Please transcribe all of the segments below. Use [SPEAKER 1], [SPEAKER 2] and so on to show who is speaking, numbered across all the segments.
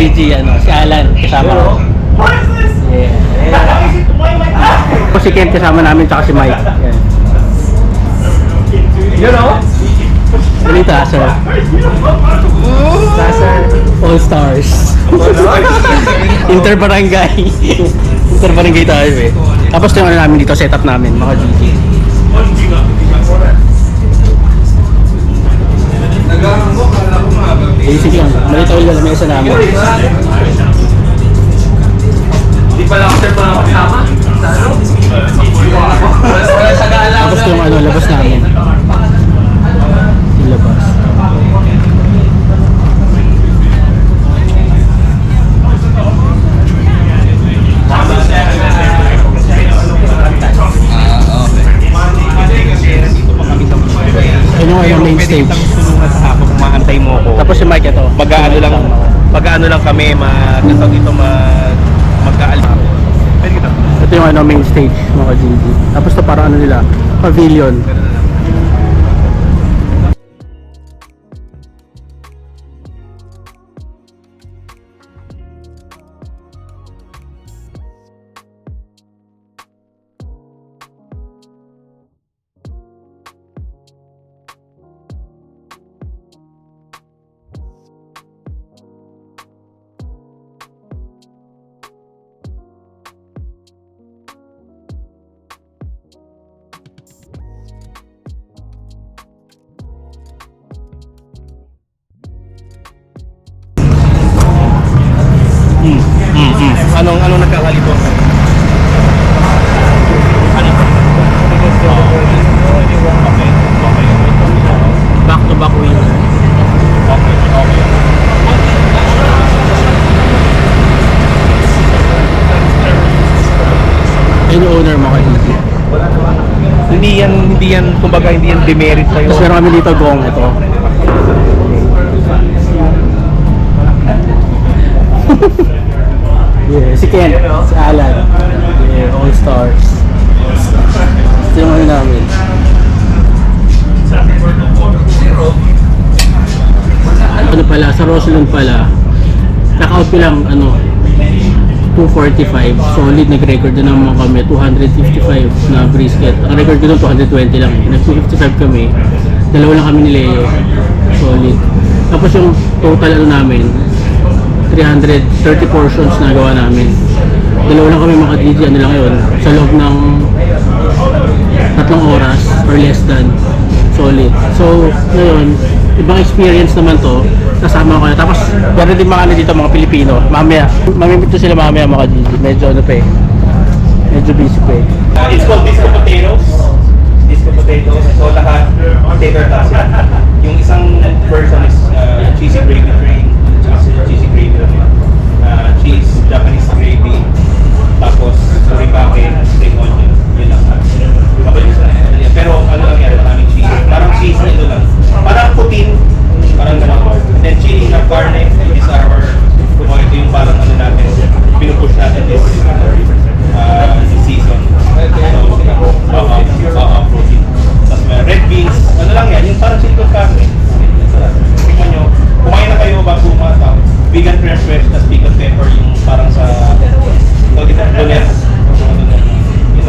[SPEAKER 1] Gigi, si Alan, kasama ko. Yeah. Si Ken kasama namin, tsaka si Mike. Yan.
[SPEAKER 2] You know?
[SPEAKER 1] Ganito, sir. All Stars. Interbarangay. Interbarangay tayo eh. Tapos yung namin dito, setup namin, mga Gigi. Basic lang, malitaw yung lamesa namin.
[SPEAKER 2] Di pala ako sir pa kasama. Wala sa gala.
[SPEAKER 1] Tapos yung labas namin. Yung labas. Ayun yung main stage.
[SPEAKER 2] Tulungan sa ako kung maantay mo ako.
[SPEAKER 1] Tapos yung mic ito.
[SPEAKER 2] Mag-aano lang kami, magkasag ito magkaal.
[SPEAKER 1] Ito yung main stage, mga Gigi. Tapos ito parang nila, pavilion.
[SPEAKER 2] Anong nagkakalito?
[SPEAKER 1] Back to back winner. Ayun yung owner, mga Gigi.
[SPEAKER 2] Hindi yan, kumbaga hindi yan demerit sa'yo.
[SPEAKER 1] Tapos meron kami dito gong ito. Yeah, si Ken, si Alan. Yeah, All Stars. Ito yung namin. Ano pala, sa Rosalyn pala, knock-out ko lang, 245. Solid, nag-record na naman kami. 255 na brisket. Ang record ko doon, 220 lang eh. Nag-255 kami. Dalawa lang kami ni Leo. Solid. Tapos yung total namin, 330 portions na gawa namin. Dalawa lang kami mga Gigi, lang yun. Sa loob ng 3 oras or less than. Solid. So, ngayon, ibang experience naman to. Kasama ko na. Tapos, meron din mga dito, mga Pilipino. Mamaya, mamimit sila mamaya mga Gigi. Medyo medyo busy pa eh.
[SPEAKER 2] It's called disco potatoes. Disco potatoes. So lahat potato class. Yung isang version is cheesy gravy train. Cheesy gravy cheese, Japanese gravy. Tapos suribake, spring onion. Yun lang. Pero ano lang yan, maraming cheese. Parang cheese na ito lang. Parang putin. Parang gano'n. And then chili na garlic. These are our, ito yung parang natin. Pinupush natin this season. Protein. Tapos may red beans. Ano lang yan, yung parang chili con carne. Tingnan nyo. Kumain na kayo bago umata. Vegan creme fresh, tapos vegan pepper. Yung parang sa donet.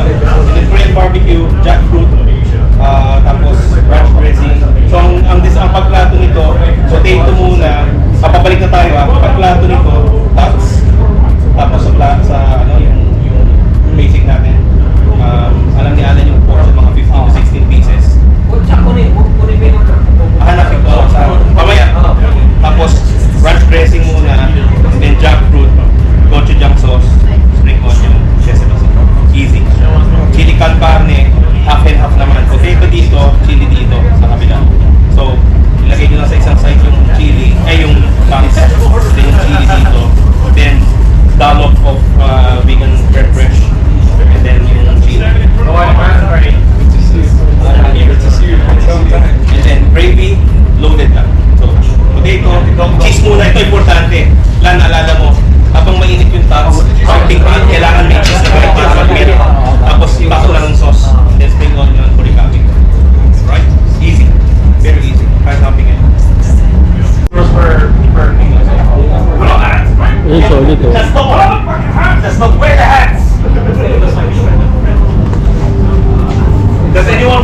[SPEAKER 2] And then Korean barbecue, jackfruit. Tapos ranch dressing. So ang pagplato nito, potato muna, papabalik na tayo pagplato nito, tapos sa yung basic natin. Alam ni Alan yung portion mga 15 to 16 pieces. Hanapin ko sa mamaya. Tapos ranch dressing muna, and then jackfruit, gochujang sauce, spring onion, sesame seed. Easy. Chili con carne, half and half naman. Potato dito, chili dito sa kabila. So, ilagay nyo lang sa isang side yung chili, yung bangs, then yung chili dito.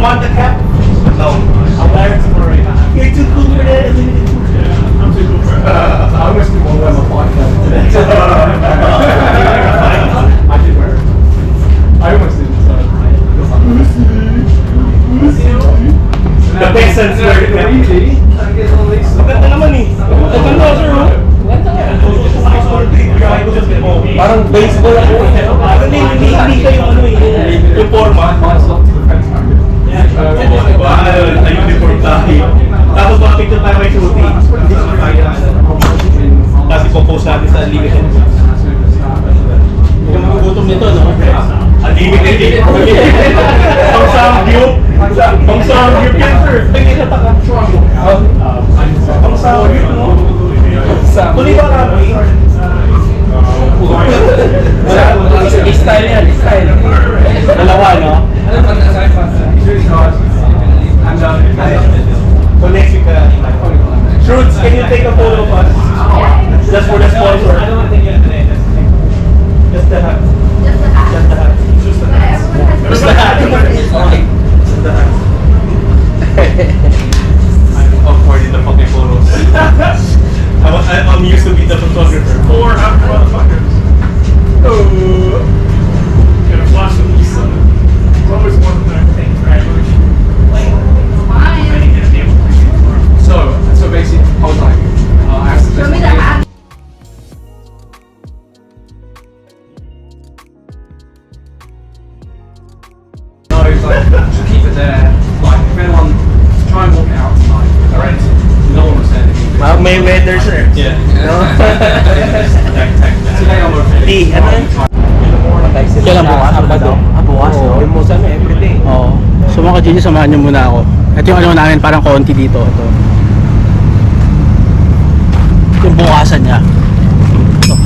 [SPEAKER 2] want the cap? No. I'll wear it tomorrow. You're too cool for that.
[SPEAKER 3] I'm too cool for it. I almost didn't want to wear my bike today. I did wear it. I almost didn't. So.
[SPEAKER 2] The peasants wear the cap. Maganda naman eh. Maganda sir. Parang baseball ako eh. Hindi kayo ano eh. Yung forma. Ay, uniform tayo. Tapos makapicture tayo may shooting. Hindi ko kaya. Tapos ipopost natin sa Liga. Yung magugutom nito, no? Unlimited. Pang samgyup. Pang samgyup yan, sir. Nagkikita ka. Pang samgyup, no? Tuloy ba kami?
[SPEAKER 1] Style yan, style. Dalawa, no?
[SPEAKER 2] So next week, Shruts, can you take a photo of us? Just for the sponsor. Just the hat. Just the hat. Just the hat. Just the hat. Just the hat. I'm awkward in the fucking photos. I'm used to be the photographer.
[SPEAKER 3] 400 motherfuckers. Gonna flash them this sun. It's always one thing. So basically, I was like, I asked the
[SPEAKER 4] Show me the hat.
[SPEAKER 3] No, he's like, just keep it there. Like, if anyone, try and walk it out tonight. Alright. No one was saying anything.
[SPEAKER 2] May weather, sir. Yeah.
[SPEAKER 3] Today I'm okay.
[SPEAKER 2] Di, ano yun?
[SPEAKER 1] Kailan bukas? Sabado?
[SPEAKER 2] Bukas, no? Almost ano, everyday.
[SPEAKER 1] Oo. So mga Gigi, samahan niyo muna ako. Ito yung ano namin, parang konti dito. Ito. Yung bukasan niya. Ito.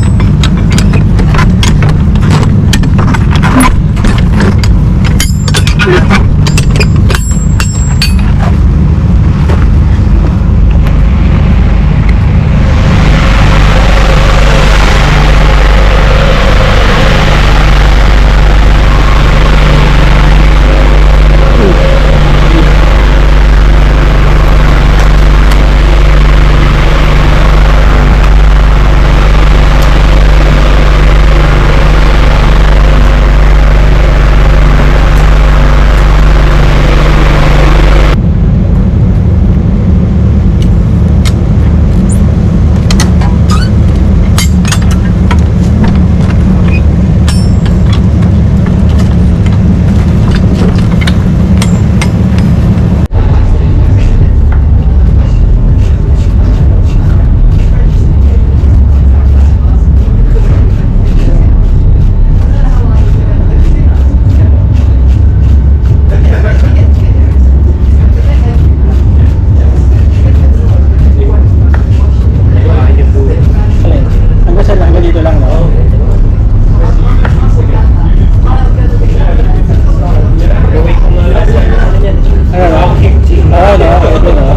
[SPEAKER 1] Hanggang dito lang, no? Ano, no? Oo, no? Ito, no?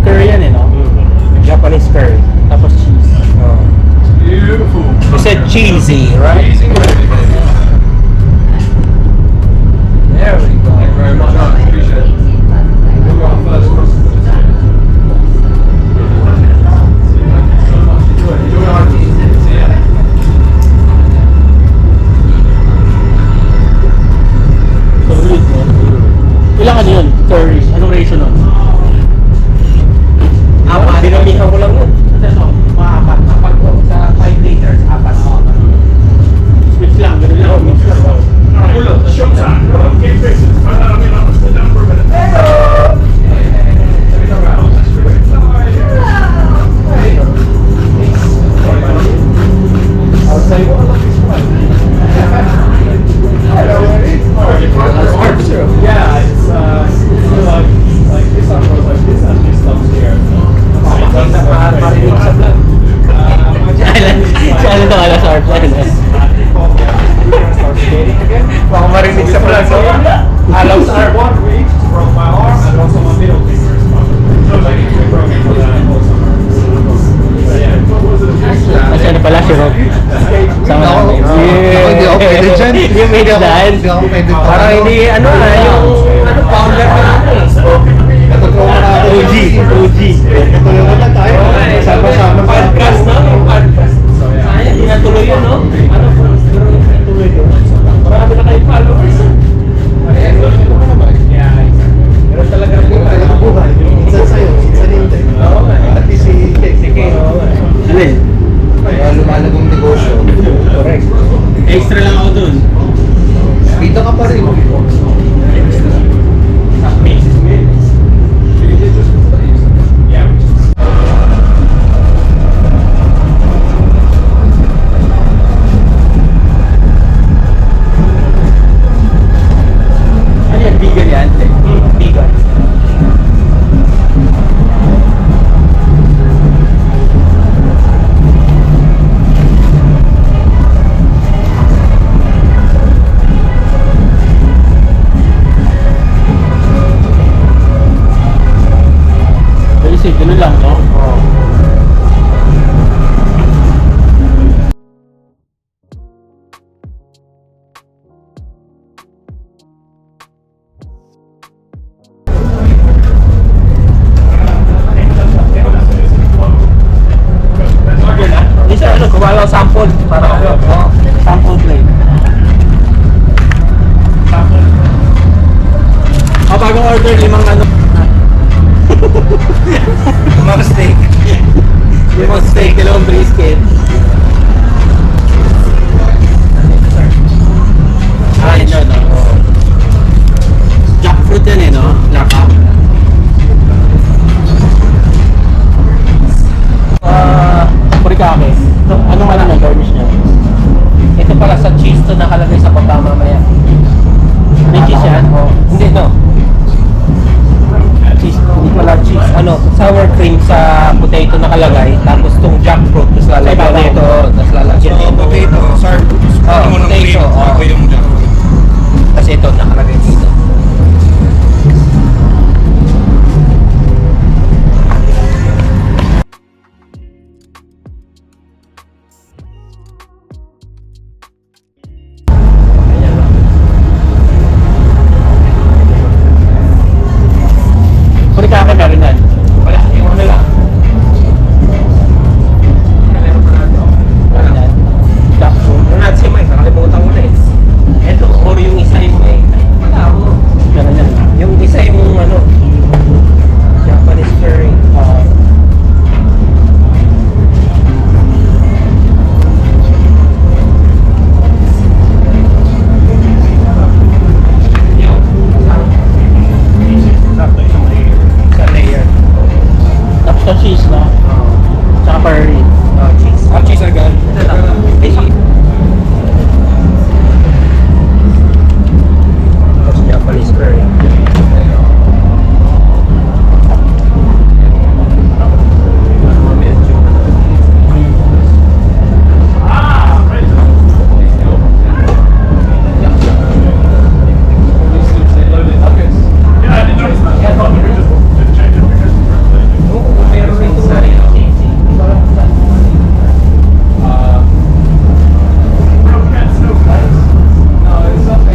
[SPEAKER 1] Curry yan, eh, no?
[SPEAKER 2] Japanese curry.
[SPEAKER 1] Tapos cheese.
[SPEAKER 3] Beautiful.
[SPEAKER 2] You said cheesy, right?
[SPEAKER 3] Easy gravy, baby.
[SPEAKER 2] There we go.
[SPEAKER 3] Thank you very much. I appreciate it. We'll go on first. Enjoy our tea. See ya.
[SPEAKER 1] So, good, no? Ilang ano yun? Curry. Anong ratio nun?
[SPEAKER 2] Apat. Dinamihan ko lang yun.
[SPEAKER 1] Ano? Mga apat.
[SPEAKER 2] Apat ko. Sa 5 liters, apat.
[SPEAKER 1] Mix lang, ganun lang. Mix lang.
[SPEAKER 3] Showtime. Game faces. I mean, I'm still down for a minute.
[SPEAKER 2] I'll say, what? Hello, Eddie. Baka marinig sa vlog, no? Alam
[SPEAKER 3] So one week broke my arm and also my middle finger is broken. So like it's broken for the whole summer. So yeah.
[SPEAKER 1] Kasi ano pala si Rob? Sama namin.
[SPEAKER 4] Hindi ako pwede dyan.
[SPEAKER 1] You made it dahil.
[SPEAKER 4] Hindi ako pwede dyan.
[SPEAKER 2] Parang hindi, ano na, yung founder ka na eh.
[SPEAKER 4] Natutulungan natin.
[SPEAKER 1] OG.
[SPEAKER 4] Natutulungan na tayo. Sama-sama.
[SPEAKER 2] Podcast, no? Yung podcast. Sayang, hindi natuloy yun, no? Ano po? Pero hindi natuloy yun. Marami na kayong followers. Pero talaga
[SPEAKER 4] Talagang buhay. Minsan sa'yo, minsan hindi. At least si Kay.
[SPEAKER 1] Alin?
[SPEAKER 4] Lumalagong negosyo.
[SPEAKER 2] Correct.
[SPEAKER 1] Extra lang ako dun.
[SPEAKER 4] Kita ka pa rin.
[SPEAKER 1] Ano yan? Vegan yan?
[SPEAKER 2] Bigan.
[SPEAKER 1] Basic, ganun lang, no?
[SPEAKER 2] Isa, ano, kuha lang sample. Para ano,
[SPEAKER 1] Sample plate. O, bagong order, 5 ano.
[SPEAKER 2] mga steak.
[SPEAKER 1] 5 steak, 2 brisket. Ah, yun, no? Jackfruit yan eh, no? Laka. Purikake. So, anong ano na garnish niya?
[SPEAKER 2] Ito pala sa cheese to nakalagay sa baba mamaya.
[SPEAKER 1] May cheese yan?
[SPEAKER 2] Hindi, no. Cheese, hindi pala cheese. Ano, sour cream sa potato nakalagay. Tapos tong jackfruit, tapos lalagyan
[SPEAKER 1] ibabaw.
[SPEAKER 2] nito. Tapos lalagyan nito.
[SPEAKER 5] potato, sour fruits,
[SPEAKER 2] Oo,
[SPEAKER 5] mo ng
[SPEAKER 2] potato,
[SPEAKER 5] cream,
[SPEAKER 2] oo.
[SPEAKER 5] bago yung jackfruit.
[SPEAKER 2] Tapos ito nakalagay dito.
[SPEAKER 1] Purikake meron yan.
[SPEAKER 2] Wala, yung ano lang.
[SPEAKER 1] Meron yan. Jackfruit.
[SPEAKER 2] Yung natin si Mike, nakalimutan ko na eh. Ito, or yung isa yung may... Wala ako.
[SPEAKER 1] Meron yan.
[SPEAKER 2] Yung isa yung ano, Japanese curry. Sa layer.
[SPEAKER 1] Tapos yung cheese, no? Tsaka curry.
[SPEAKER 2] Cheese.
[SPEAKER 5] Cheese agad.
[SPEAKER 2] Ito lang. Tapos Japanese curry. Medyo. Oo, meron rin ito.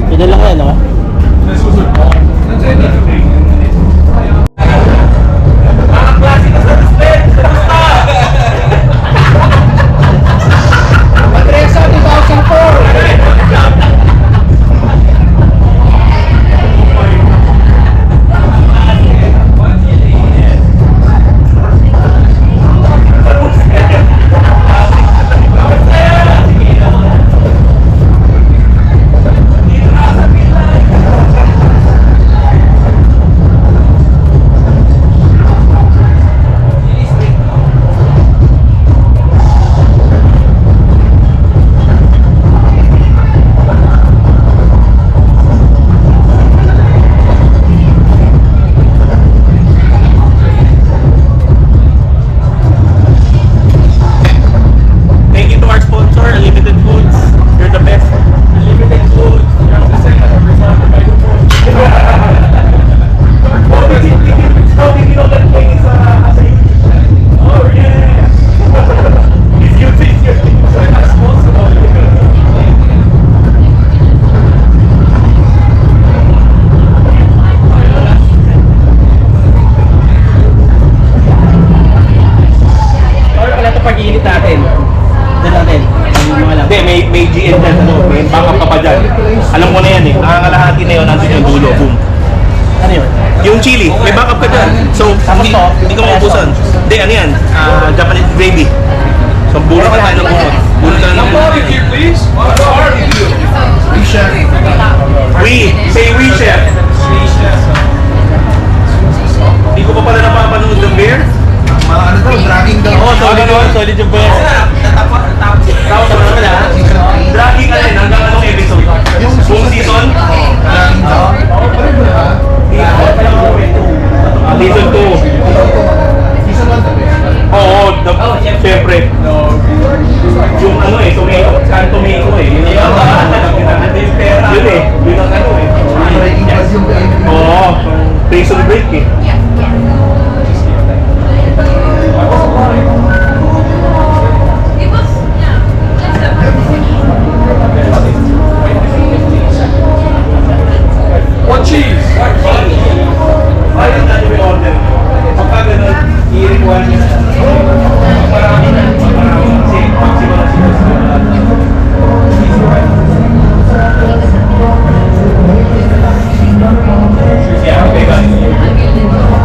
[SPEAKER 1] Pinala ka yan, no?
[SPEAKER 4] Madresa 2004!
[SPEAKER 2] So, hindi ka maubusan. Hindi, ano yan? Japanese gravy. So, bunot ka tayo ng bunot. Bunot ka na ng bunot.
[SPEAKER 3] Barbecue, please. Barbecue.
[SPEAKER 2] We! Say we, chef! Hindi ko pa pala napapanood ng bear.
[SPEAKER 5] Ano daw, dragging daw.
[SPEAKER 2] Oo, solid yung bear. Tapos ano na? Dragging ka rin hanggang anong episode? Yung buong season?
[SPEAKER 5] Dragging daw.
[SPEAKER 2] Season 2.
[SPEAKER 5] Season 1 tabi.
[SPEAKER 2] Oo, siyempre. Yung ano eh, tomato, canned tomato eh. Yun ang yun eh, yun ang ano eh.
[SPEAKER 5] Breaking Bad yung
[SPEAKER 2] Oo, prison break eh.
[SPEAKER 3] One cheese.
[SPEAKER 2] Ayun natin may order. Pagka ganun, i-require niya na. Marami. Kasi, maximum na Yeah, okay guys.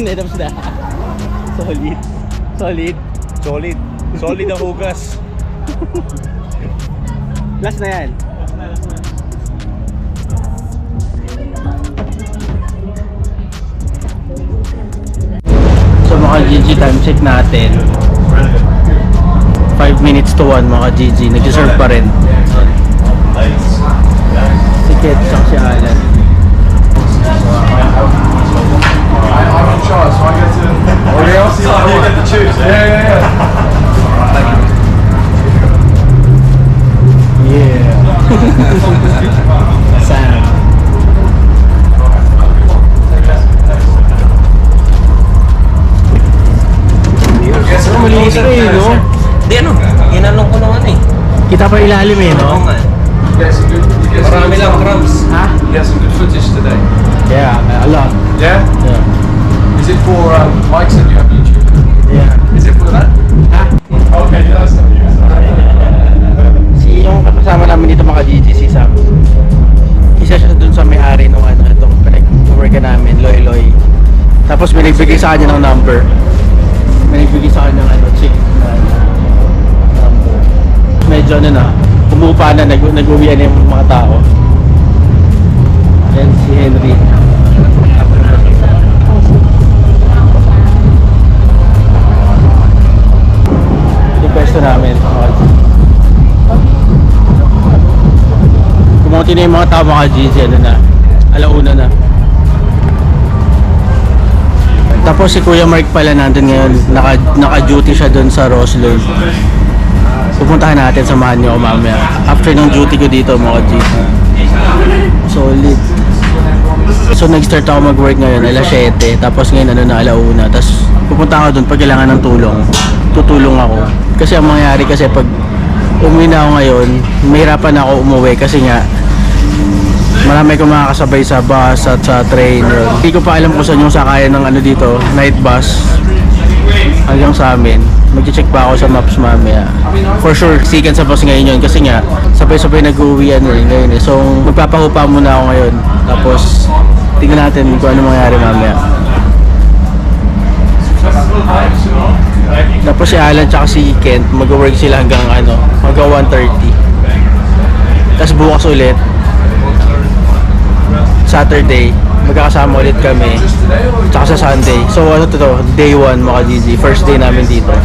[SPEAKER 1] Tinetams na. Solid. Solid.
[SPEAKER 2] Solid. Solid ang hugas.
[SPEAKER 1] Last na yan. So mga GG, time check natin. 5 minutes to 1 mga GG. Nag-serve pa rin. Si Ket tsaka si Alan.
[SPEAKER 3] I'm in charge, so I get to. Oh, yeah, you get to choose. Yeah.
[SPEAKER 1] Yeah. Sam.
[SPEAKER 3] Yes, sir.
[SPEAKER 1] Malinis na eh, no?
[SPEAKER 6] Di ano, ginanong ko naman eh.
[SPEAKER 1] Kita pa ilalim eh, no?
[SPEAKER 6] Oo nga.
[SPEAKER 3] Get some good. You get some
[SPEAKER 6] Marami
[SPEAKER 3] good
[SPEAKER 6] lang
[SPEAKER 3] footage.
[SPEAKER 6] crumbs.
[SPEAKER 1] Ha?
[SPEAKER 3] You get some good footage today.
[SPEAKER 1] Yeah, a lot.
[SPEAKER 3] Yeah.
[SPEAKER 1] Yeah.
[SPEAKER 3] Is it for Mike said you have YouTube?
[SPEAKER 1] Yeah.
[SPEAKER 3] Is it for that?
[SPEAKER 1] Ha?
[SPEAKER 3] Okay, yeah, that's not you.
[SPEAKER 1] Si yung kasama namin dito mga GG, si Sam. Isa siya dun sa may-ari nung ano, itong pinag-worka namin, Loy Loy. Tapos binigbigay sa kanya ng number. Binigbigay sa kanya ng ano, chick na number. Medyo ano na, umupa na, nag-uwian na yung mga tao. Yan si Henry. Yung pwesto namin. Kumunti na yung mga tao mga GG, ano na, alauna na. Tapos si Kuya Mark pala nandun ngayon, naka-duty siya dun sa Roslyn. Pupuntahan natin, samahan niyo ako mamaya. After ng duty ko dito mga GG. Solid. So nag-start ako mag-work ngayon, alas 7. Tapos ngayon ano na, alauna. Tapos pupunta ako dun pag kailangan ng tulong. Tutulong ako. Kasi ang mangyayari kasi pag umuwi na ako ngayon, mahirapan ako umuwi kasi nga marami akong makakasabay sa bus at sa train. Hindi ko pa alam kung saan yung sakayan ng ano dito, night bus hanggang sa amin. Mag-check pa ako sa maps mamaya. For sure, sikan sa bus ngayon yun kasi nga sabay-sabay nag-uwian ngayon eh. So magpapahupa muna ako ngayon. Tapos tingnan natin kung ano mangyayari mamaya. Tapos si Alan tsaka si Kent mag-work sila hanggang ano, hanggang 1:30. Tapos bukas ulit Saturday, magkakasama ulit kami tsaka sa Sunday. So ano to, day 1 mga GG, first day namin dito.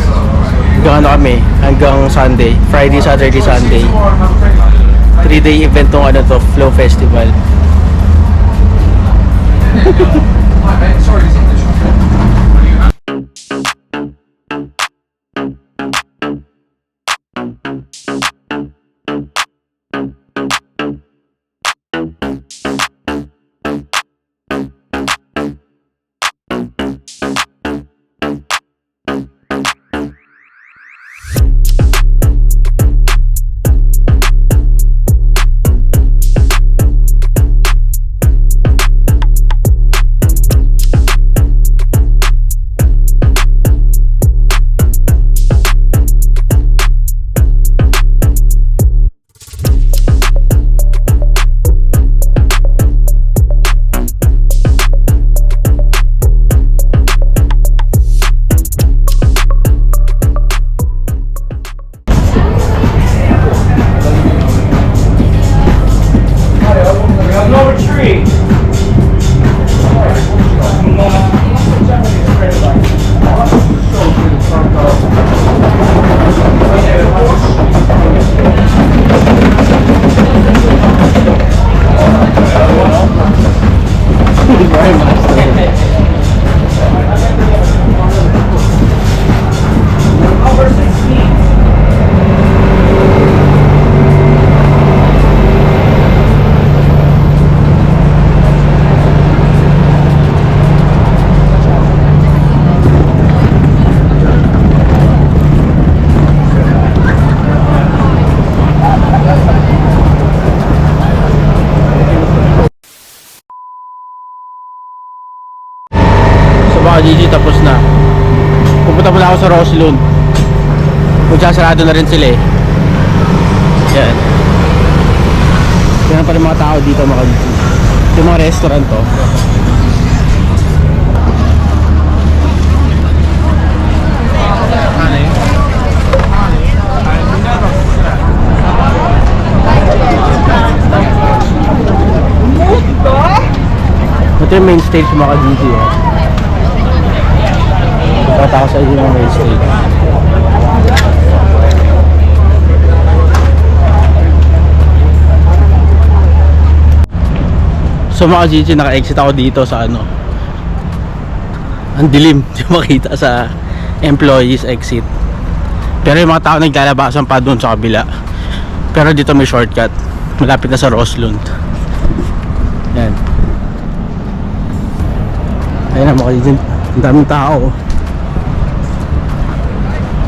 [SPEAKER 1] Hanggang ano kami, hanggang Sunday, Friday, Saturday, Sunday. 3-day event tong ano to, Flow Festival.
[SPEAKER 3] Hi, mate. Sorry, is English okay?
[SPEAKER 1] Mga GG, tapos na. Pupunta muna ako sa Roslyn. Magsasarado na rin sila eh. Yan. Yan pa rin mga tao dito mga GG. Yung mga restaurant to. Ito yung main stage mga ka-GG. Tataka sa inyo yung main stage. So mga GG, naka-exit ako dito sa ano. Ang dilim, di makita sa employees exit. Pero yung mga tao naglalabasan pa doon sa kabila. Pero dito may shortcut. Malapit na sa Roslund. Yan. Ayun na mga GG. Ang daming tao.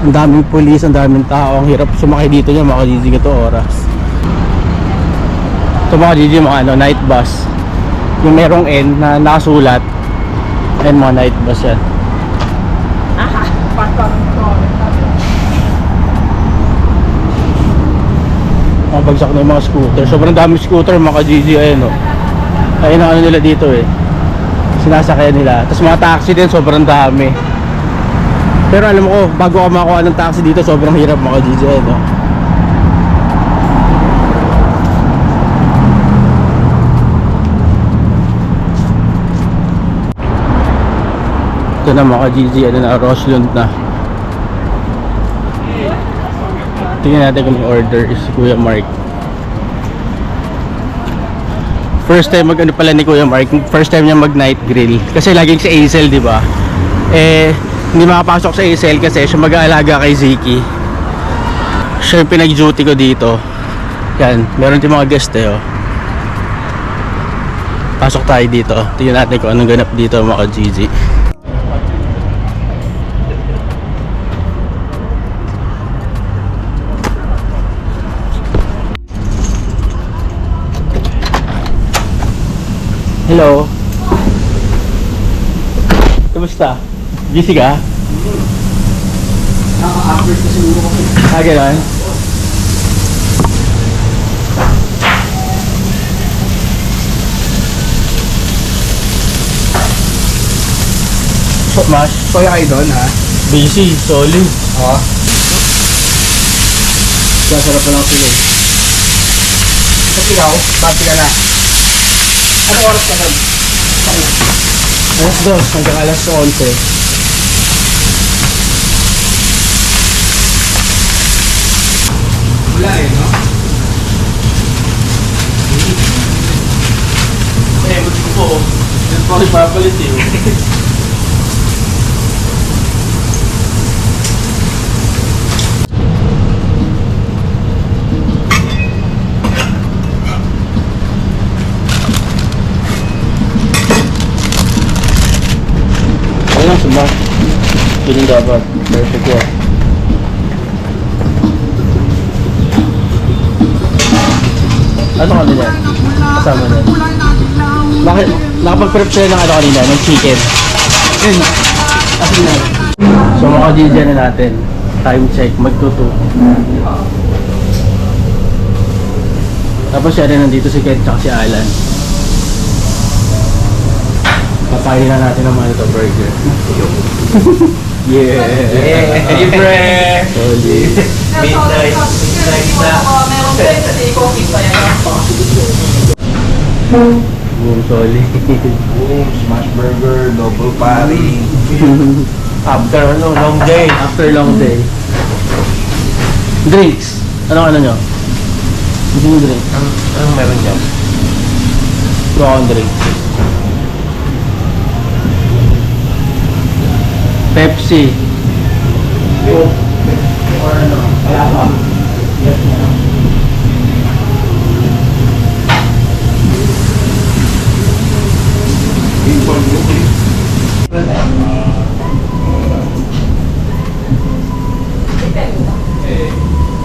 [SPEAKER 1] Ang daming pulis, ang daming tao. Ang hirap sumakay dito niya mga GG ito oras. Ito mga GG, mga ano, night bus. Yung merong N na nakasulat. Ayan mga night bus yan. Mga bagsak na yung mga scooter. Sobrang daming scooter mga ka-GG. Ayan o. Ayun ang ano nila dito eh. Sinasakyan nila. Tapos mga taxi din sobrang dami. Pero alam ko, bago ka makakuha ng taxi dito, sobrang hirap mga ka-GG. Ayan o. Ito na mga GG, ano na, Roslund na. Tingnan natin kung may order is Kuya Mark. First time mag ano pala ni Kuya Mark, first time niya mag night grill. Kasi laging sa Azel, di ba? Eh, hindi makapasok sa Azel kasi siya mag-aalaga kay Ziki. Siya yung pinag-duty ko dito. Yan, meron din mga guest eh, oh. Pasok tayo dito. Tingnan natin kung anong ganap dito mga GG. Hello. Kumusta? Busy ka?
[SPEAKER 4] Naka-upload ko siguro ako.
[SPEAKER 1] Gano'n? Mas?
[SPEAKER 4] Kuya kayo doon ha?
[SPEAKER 1] Busy, solid.
[SPEAKER 4] Oo.
[SPEAKER 1] Sasarap pa lang sila.
[SPEAKER 4] Tapos ikaw, babi ka na. Ano oras ka doon?
[SPEAKER 1] Alas 2, hanggang alas 11.
[SPEAKER 4] Wala eh, no?
[SPEAKER 1] Eh, gusto ko. Gusto ko ipapalit eh. Ayun lang, sumba. Piling dapat. Perfect yan. Ano kanina? Kasama yan. Bakit? Nakapag-prepare ng ano kanina? Ng chicken. Yun. Asin na. So mga GG na natin. Time check. Magtuto. Tapos siya rin nandito si Ken tsaka si Alan. Papahin na natin ang Manito Burger. Yeah!
[SPEAKER 2] Libre!
[SPEAKER 1] Solid.
[SPEAKER 2] Midnight na.
[SPEAKER 1] Boom, solid.
[SPEAKER 5] Boom, smash burger, double patty.
[SPEAKER 1] After ano, long day. After long day. Drinks. Ano nyo? Gusto nyo drink?
[SPEAKER 6] Anong meron dyan?
[SPEAKER 1] Gusto akong drink. Pepsi. Or ano? Wala ba? Yes, meron.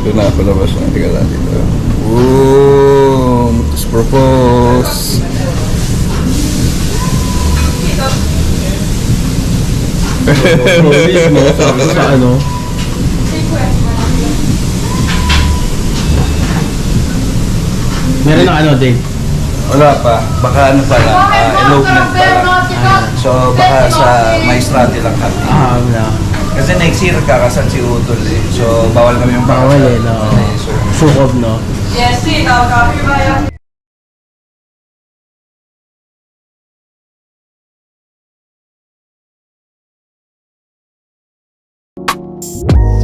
[SPEAKER 5] Ito na, palabas na. Tingnan natin dito. Boom! Let's propose!
[SPEAKER 1] Solid, no? Sabi ko sa ano? Meron ng ano din.
[SPEAKER 5] Wala pa. Baka ano pala, elopement pala. So baka sa Maestrate lang kami.
[SPEAKER 1] Na.
[SPEAKER 5] Kasi next year kakasal si Utol eh. So bawal kami yung
[SPEAKER 1] Bawal eh, no?
[SPEAKER 5] So,
[SPEAKER 1] Sukob, no?
[SPEAKER 7] Yes, see, copy ba yan?
[SPEAKER 1] Bye.